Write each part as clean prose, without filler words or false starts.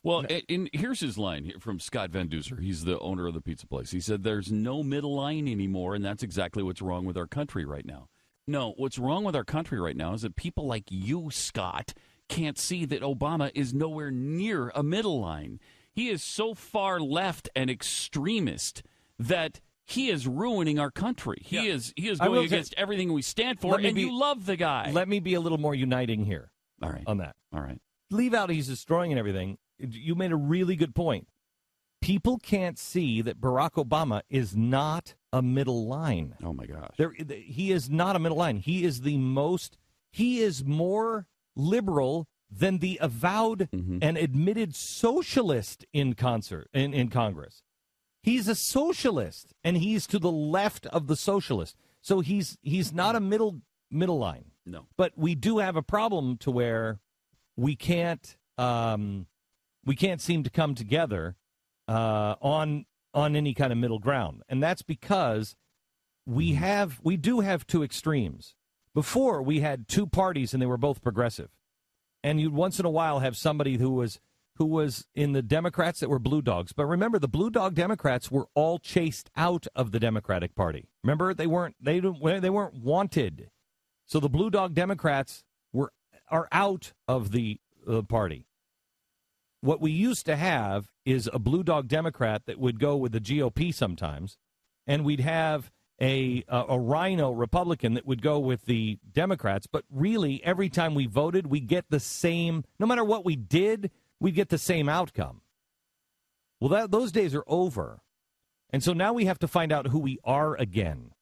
Well, and here's his line from Scott Van Duser. He's the owner of the pizza place. He said, there's no middle line anymore, and that's exactly what's wrong with our country right now. No, what's wrong with our country right now is that people like you, Scott, can't see that Obama is nowhere near a middle line. He is so far left and extremist that he is ruining our country. He is going against everything we stand for, and you love the guy. Let me be a little more uniting here. All right. On that. All right. Leave out he's destroying and everything. You made a really good point. People can't see that Barack Obama is not a middle line. Oh, my gosh. He is not a middle line. He is more liberal than the avowed and admitted socialist in Congress. He's a socialist, and he's to the left of the socialist. So he's not a middle line. No. But we do have a problem to where we can't seem to come together on any kind of middle ground, and that's because we do have two extremes. Before, we had two parties, and they were both progressive, and you'd once in a while have somebody who was in the Democrats that were blue dogs. But remember, the blue dog Democrats were all chased out of the Democratic Party. Remember, they weren't wanted, so the blue dog Democrats are out of the party. What we used to have is a blue dog Democrat that would go with the GOP sometimes, and we'd have a rhino Republican that would go with the Democrats. But really, every time we voted, we get the same. No matter what we did, we'd get the same outcome. Well, those days are over, and so now we have to find out who we are again,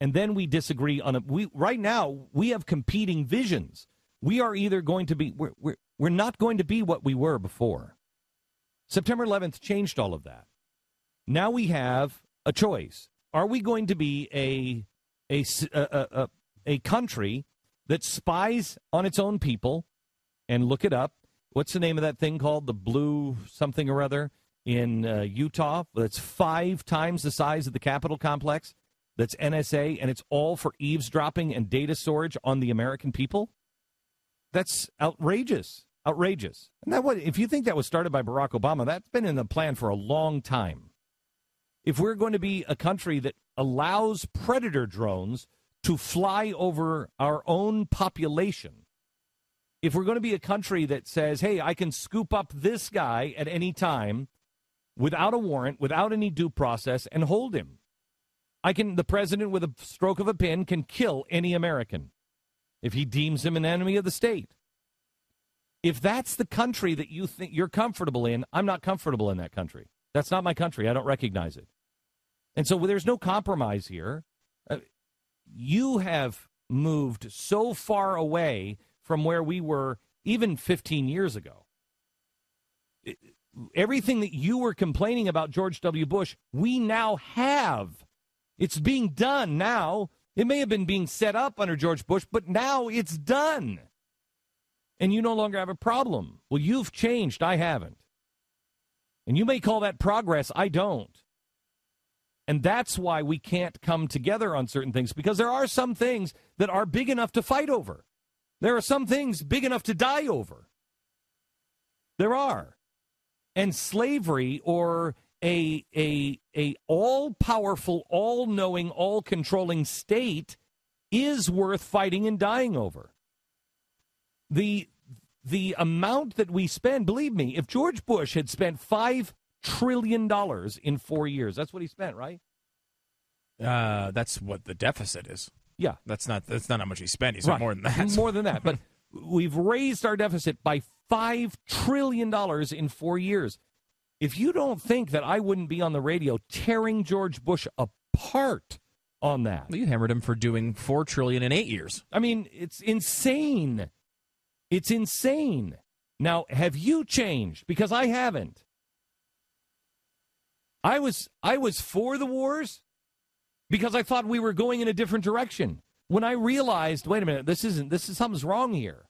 and then we disagree on right now we have competing visions. We are either going to be we're not going to be what we were before. September 11th changed all of that. Now we have a choice. Are we going to be a country that spies on its own people? And look it up. What's the name of that thing called? The blue something or other in Utah. That's 5 times the size of the Capitol complex. That's NSA, and it's all for eavesdropping and data storage on the American people? That's outrageous. Outrageous. And if you think that was started by Barack Obama, that's been in the plan for a long time. If we're going to be a country that allows predator drones to fly over our own population, if we're going to be a country that says, hey, I can scoop up this guy at any time without a warrant, without any due process, and hold him. The president with a stroke of a pen can kill any American if he deems him an enemy of the state. If that's the country that you think you're comfortable in, I'm not comfortable in that country. That's not my country. I don't recognize it. And so there's no compromise here. You have moved so far away from where we were even 15 years ago. Everything that you were complaining about George W. Bush, we now have. It's being done now. It may have been being set up under George Bush, but now it's done. And you no longer have a problem. Well, you've changed. I haven't. And you may call that progress. I don't. And that's why we can't come together on certain things, because there are some things that are big enough to fight over. There are some things big enough to die over. There are. And slavery, or a all-powerful, all-knowing, all-controlling state, is worth fighting and dying over. The amount that we spend, believe me, if George Bush had spent $5 trillion in 4 years, that's what he spent, right? That's what the deficit is. Yeah. That's not how much he spent. He spent more than that. More than that. But we've raised our deficit by $5 trillion in 4 years. If you don't think that I wouldn't be on the radio tearing George Bush apart on that. Well, you hammered him for doing $4 trillion in 8 years. I mean, it's insane. It's insane. Now, have you changed? Because I haven't. I was for the wars because I thought we were going in a different direction. When I realized, wait a minute, something's wrong here.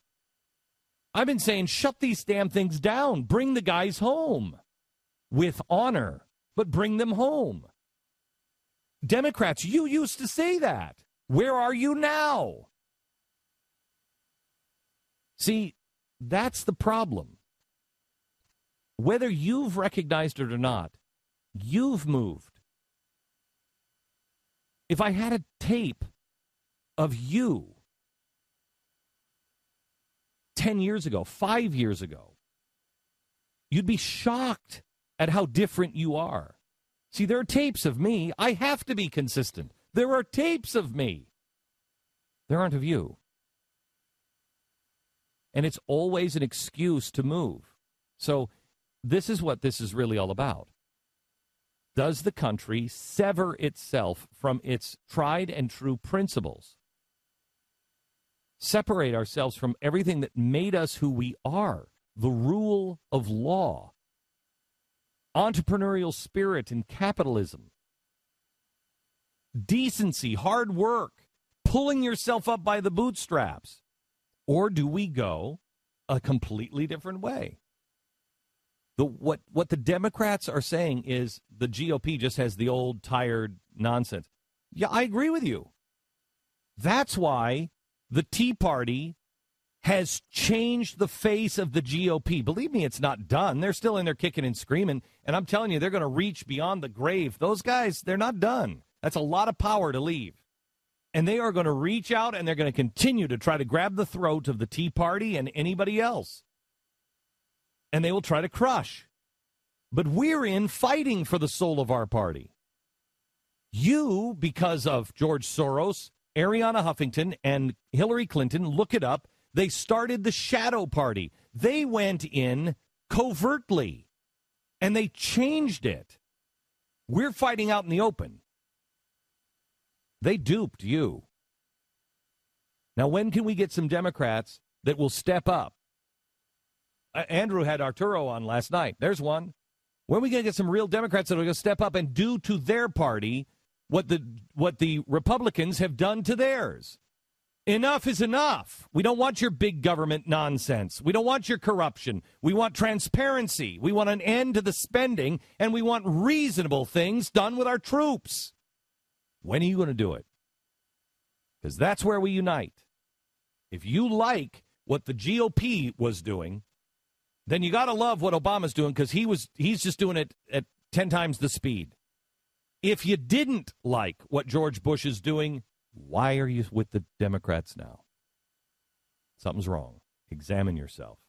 I've been saying, shut these damn things down. Bring the guys home with honor, but bring them home. Democrats, you used to say that. Where are you now? See, that's the problem. Whether you've recognized it or not, you've moved. If I had a tape of you 10 years ago, 5 years ago, you'd be shocked at how different you are. See, there are tapes of me. I have to be consistent. There are tapes of me. There aren't of you. And it's always an excuse to move. So this is what this is really all about. Does the country sever itself from its tried and true principles? Separate ourselves from everything that made us who we are, the rule of law, entrepreneurial spirit and capitalism, decency, hard work, pulling yourself up by the bootstraps? Or do we go a completely different way? What the Democrats are saying is the GOP just has the old, tired nonsense. Yeah, I agree with you. That's why the Tea Party has changed the face of the GOP. Believe me, it's not done. They're still in there kicking and screaming, and I'm telling you, they're going to reach beyond the grave. Those guys, they're not done. That's a lot of power to leave. And they are going to reach out, and they're going to continue to try to grab the throat of the Tea Party and anybody else. And they will try to crush. But we're in fighting for the soul of our party. You, because of George Soros, Arianna Huffington, and Hillary Clinton, look it up, they started the shadow party. They went in covertly, and they changed it. We're fighting out in the open. They duped you. Now, when can we get some Democrats that will step up? Andrew had Arturo on last night. There's one. When are we going to get some real Democrats that are going to step up and do to their party what the Republicans have done to theirs? Enough is enough. We don't want your big government nonsense. We don't want your corruption. We want transparency. We want an end to the spending, and we want reasonable things done with our troops. When are you going to do it? Because that's where we unite. If you like what the GOP was doing, then you got to love what Obama's doing, because he's just doing it at 10 times the speed. If you didn't like what George Bush is doing, why are you with the Democrats now? Something's wrong. Examine yourself.